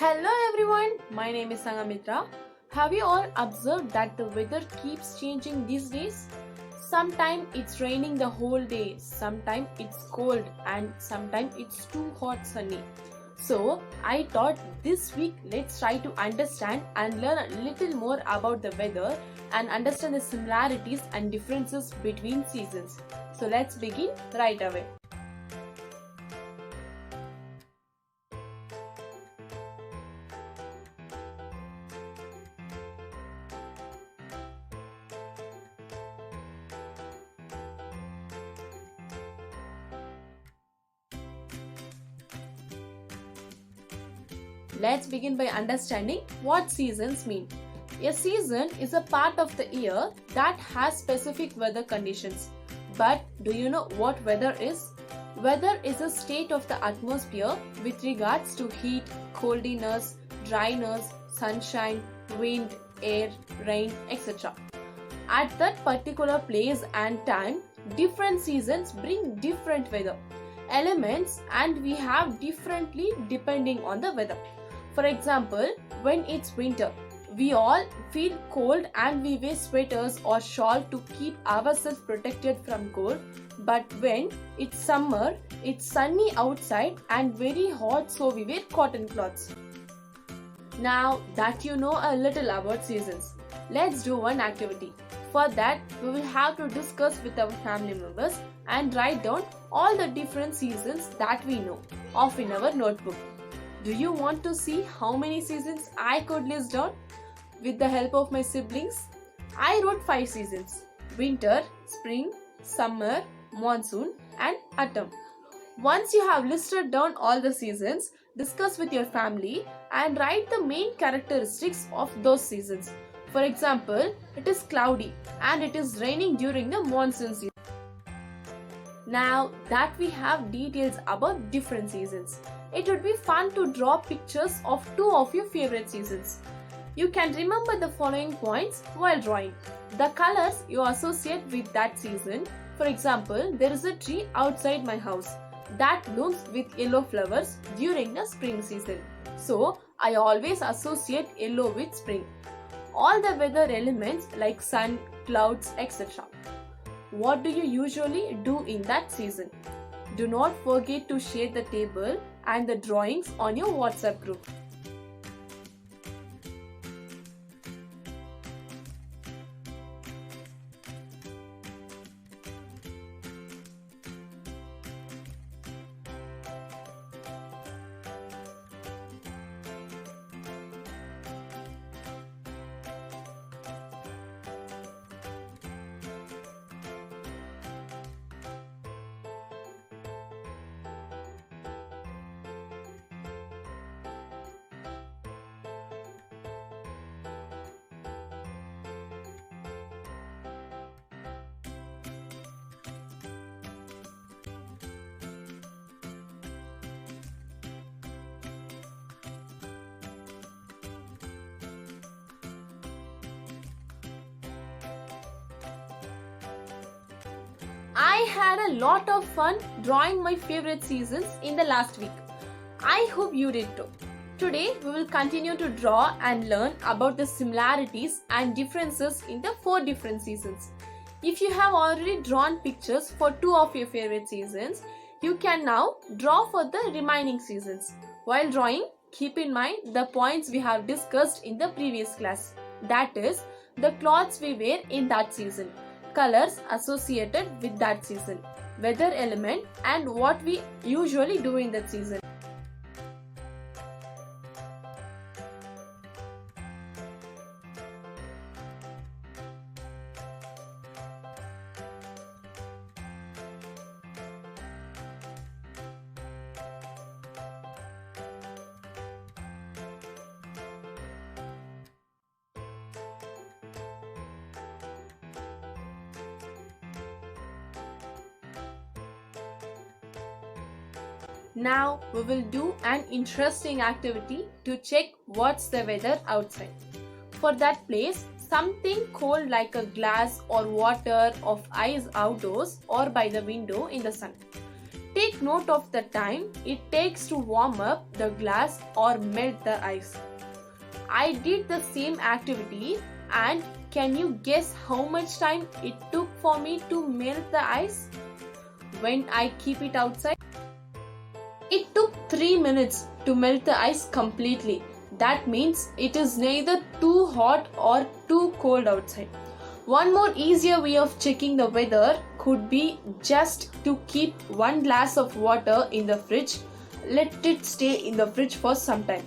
Hello everyone, my name is Sangamitra. Have you all observed that the weather keeps changing these days? Sometimes it's raining the whole day, sometimes it's cold, and sometimes it's too hot sunny. So, I thought this week let's try to understand and learn a little more about the weather and understand the similarities and differences between seasons. So, let's begin right away. Let's begin by understanding what seasons mean. A season is a part of the year that has specific weather conditions. But do you know what weather is? Weather is a state of the atmosphere with regards to heat, coldness, dryness, sunshine, wind, air, rain, etc. At that particular place and time, different seasons bring different weather elements and we have differently depending on the weather. For example, when it's winter, we all feel cold and we wear sweaters or shawl to keep ourselves protected from cold. But when it's summer, it's sunny outside and very hot, so we wear cotton clothes. Now that you know a little about seasons, let's do one activity. For that, we will have to discuss with our family members and write down all the different seasons that we know of in our notebook. Do you want to see how many seasons I could list down? With the help of my siblings, I wrote 5 seasons: winter, spring, summer, monsoon and autumn. Once you have listed down all the seasons, discuss with your family and write the main characteristics of those seasons. For example, it is cloudy and it is raining during the monsoon season. Now that we have details about different seasons, it would be fun to draw pictures of 2 of your favorite seasons. You can remember the following points while drawing. The colors you associate with that season. For example, there is a tree outside my house that blooms with yellow flowers during the spring season. So, I always associate yellow with spring. All the weather elements like sun, clouds, etc. What do you usually do in that season? Do not forget to share the table and the drawings on your WhatsApp group. I had a lot of fun drawing my favorite seasons in the last week. I hope you did too. Today we will continue to draw and learn about the similarities and differences in the 4 different seasons. If you have already drawn pictures for 2 of your favorite seasons, you can now draw for the remaining seasons. While drawing, keep in mind the points we have discussed in the previous class. That is, the clothes we wear in that season, colors associated with that season, weather element and what we usually do in that season. Now we will do an interesting activity to check what's the weather outside. For that, place something cold like a glass or water of ice outdoors or by the window in the sun. take note of the time it takes to warm up the glass or melt the ice. I did the same activity, and can you guess how much time it took for me to melt the ice when I keep it outside? It took 3 minutes to melt the ice completely. That means it is neither too hot or too cold outside. One more easier way of checking the weather could be just to keep one glass of water in the fridge. Let it stay in the fridge for some time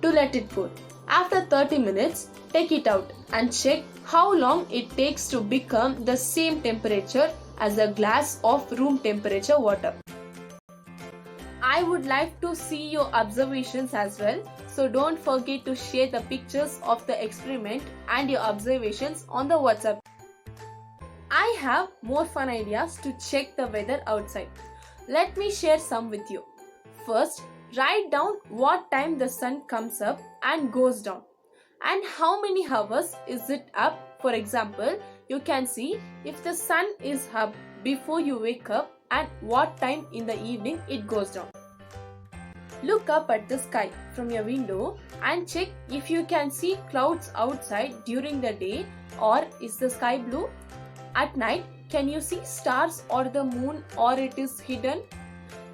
to let it cool. After 30 minutes, take it out and check how long it takes to become the same temperature as a glass of room temperature water. I would like to see your observations as well, so don't forget to share the pictures of the experiment and your observations on the WhatsApp. I have more fun ideas to check the weather outside. Let me share some with you. First, write down what time the sun comes up and goes down and how many hours is it up. For example, you can see if the sun is up before you wake up and what time in the evening it goes down. Look up at the sky from your window and check if you can see clouds outside during the day, or is the sky blue? At night, can you see stars or the moon, or it is hidden?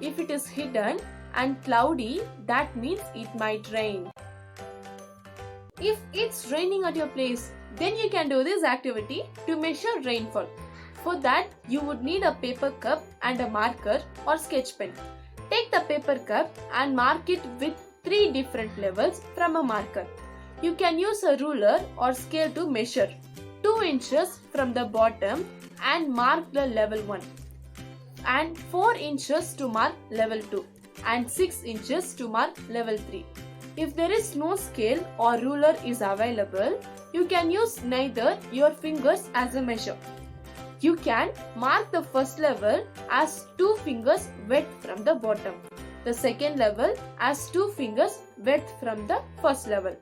If it is hidden and cloudy, that means it might rain. If it's raining at your place, then you can do this activity to measure rainfall. For that, you would need a paper cup and a marker or sketch pen. Take the paper cup and mark it with 3 different levels from a marker. You can use a ruler or scale to measure 2 inches from the bottom and mark the level 1, and 4 inches to mark level 2, and 6 inches to mark level 3. If there is no scale or ruler is available, you can use neither your fingers as a measure. You can mark the first level as 2 fingers width from the bottom, the second level as 2 fingers width from the first level,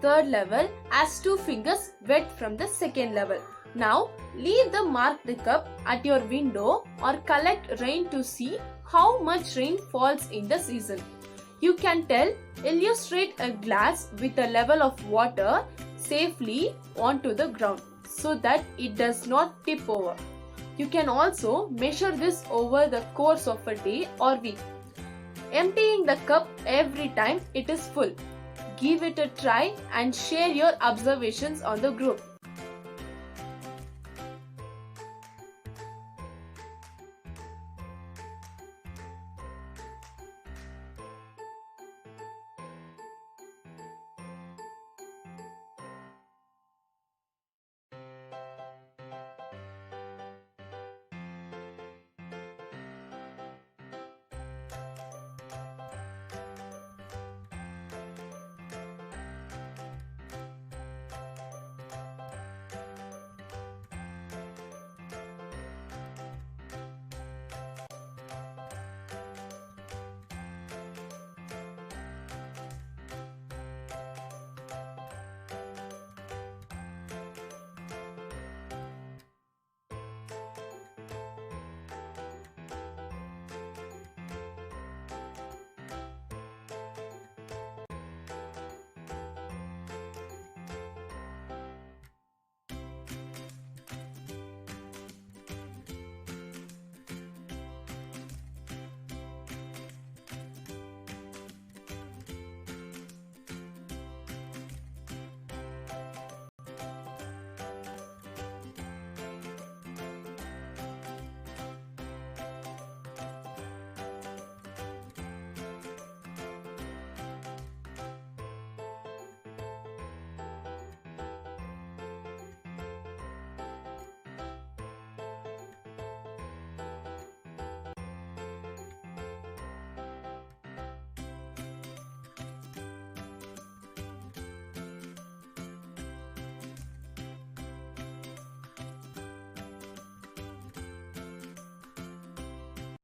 third level as 2 fingers width from the second level. Now leave the marked cup at your window or collect rain to see how much rain falls in the season. You can illustrate a glass with a level of water safely onto the ground so that it does not tip over. You can also measure this over the course of a day or week, emptying the cup every time it is full. Give it a try and share your observations on the group.